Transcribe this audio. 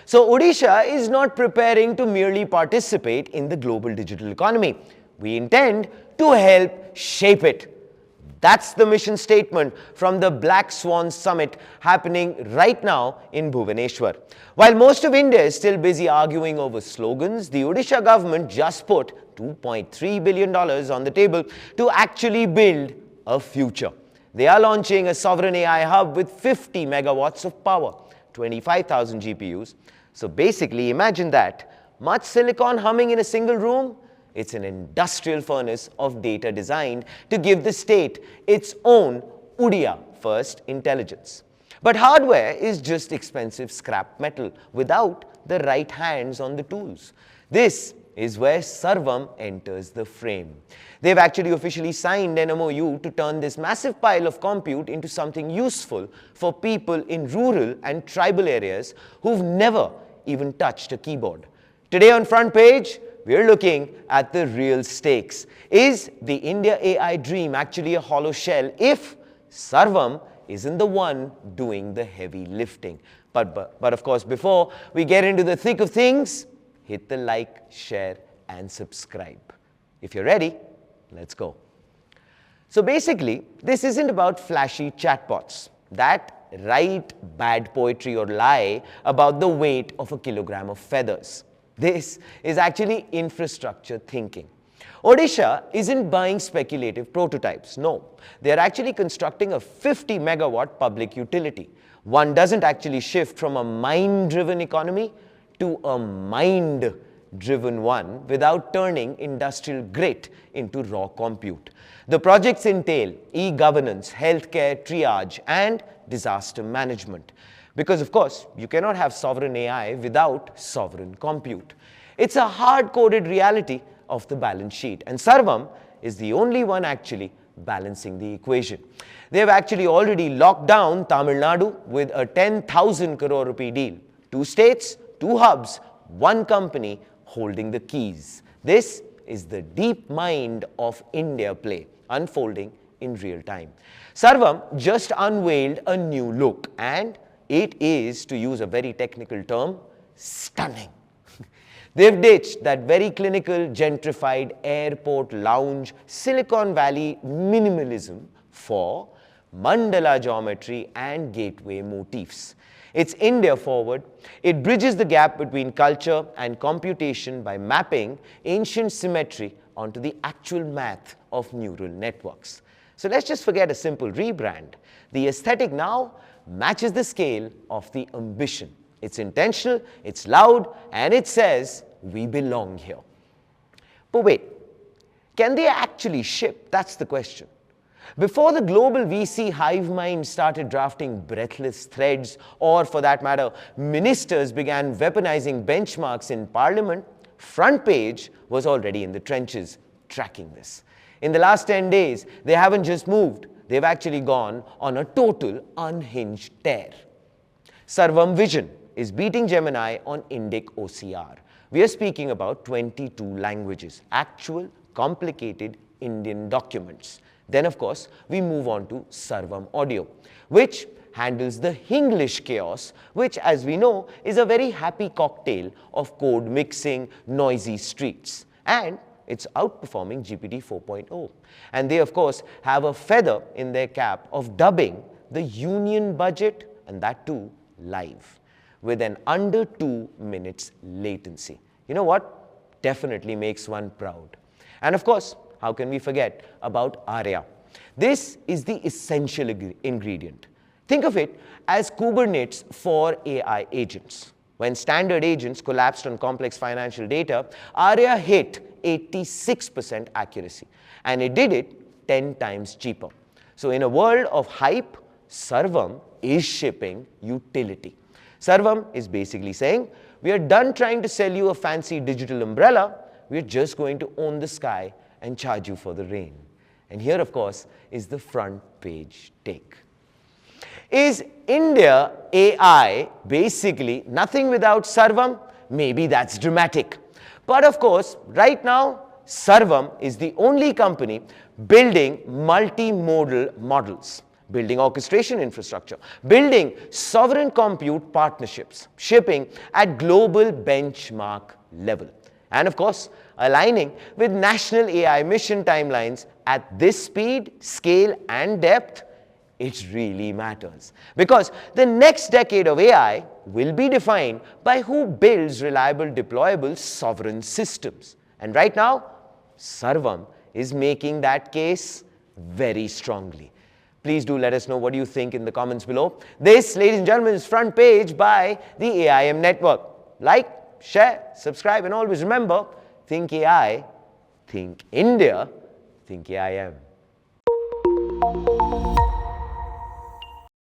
So Odisha is not preparing to merely participate in the global digital economy. We intend to help shape it. That's the mission statement from the Black Swan Summit happening right now in Bhubaneswar. While most of India is still busy arguing over slogans, the Odisha government just put $2.3 billion on the table to actually build a future. They are launching a sovereign AI hub with 50 megawatts of power, 25,000 GPUs. So basically, imagine that. Much silicon humming in a single room? It's an industrial furnace of data designed to give the state its own Odia-first intelligence. But hardware is just expensive scrap metal without the right hands on the tools. This is where Servam enters the frame. They've actually officially signed an MOU to turn this massive pile of compute into something useful for people in rural and tribal areas who've never even touched a keyboard. Today on Front Page, we're looking at the real stakes. Is the India AI dream actually a hollow shell if Sarvam isn't the one doing the heavy lifting? But of course, before we get into the thick of things, hit the like, share, and subscribe. If you're ready, let's go. So basically, this isn't about flashy chatbots that write bad poetry or lie about the weight of a kilogram of feathers. This is actually infrastructure thinking. Odisha isn't buying speculative prototypes. No, they're actually constructing a 50 megawatt public utility. One doesn't actually shift from a mind-driven economy to a mind-driven one without turning industrial grit into raw compute. The projects entail e-governance, healthcare triage, and disaster management. Because, of course, you cannot have sovereign AI without sovereign compute. It's a hard-coded reality of the balance sheet, and Sarvam is the only one actually balancing the equation. They have actually already locked down Tamil Nadu with a 10,000 crore rupee deal. 2 states, 2 hubs, 1 company holding the keys. This is the deep mind of India play unfolding in real time. Sarvam just unveiled a new look, and it is, to use a very technical term, stunning. They've ditched that very clinical, gentrified airport lounge Silicon Valley minimalism for mandala geometry and gateway motifs. It's India forward. It bridges the gap between culture and computation by mapping ancient symmetry onto the actual math of neural networks. So let's just forget a simple rebrand. The aesthetic now matches the scale of the ambition. It's intentional, it's loud, and it says, we belong here. But wait, can they actually ship? That's the question. Before the global VC hive mind started drafting breathless threads, or for that matter, ministers began weaponizing benchmarks in parliament, Front Page was already in the trenches tracking this. In the last 10 days, they haven't just moved, they've actually gone on a total unhinged tear. Sarvam Vision is beating Gemini on Indic OCR. We are speaking about 22 languages, actual, complicated Indian documents. Then, of course, we move on to Sarvam Audio, which handles the Hinglish chaos, which, as we know, is a very happy cocktail of code mixing, noisy streets. And it's outperforming GPT 4.0. And they, of course, have a feather in their cap of dubbing the union budget, and that too live, with an under 2 minutes latency. You know what? Definitely makes one proud. And of course, how can we forget about Arya? This is the essential ingredient. Think of it as Kubernetes for AI agents. When standard agents collapsed on complex financial data, Arya hit 86% accuracy, and it did it 10 times cheaper. So in a world of hype, Sarvam is shipping utility. Sarvam is basically saying, we are done trying to sell you a fancy digital umbrella, we are just going to own the sky and charge you for the rain. And here, of course, is the Front Page take. Is India AI basically nothing without Sarvam? Maybe that's dramatic. But of course, right now, Sarvam is the only company building multimodal models. building orchestration infrastructure, building sovereign compute partnerships, shipping at global benchmark level, and of course, aligning with national AI mission timelines at this speed, scale, and depth. It really matters because the next decade of AI will be defined by who builds reliable, deployable, sovereign systems. And right now, Sarvam is making that case very strongly. Please do let us know what you think in the comments below. This, ladies and gentlemen, is Front Page by the AIM Network. Like, share, subscribe, and always remember, think AI, think India, think AIM.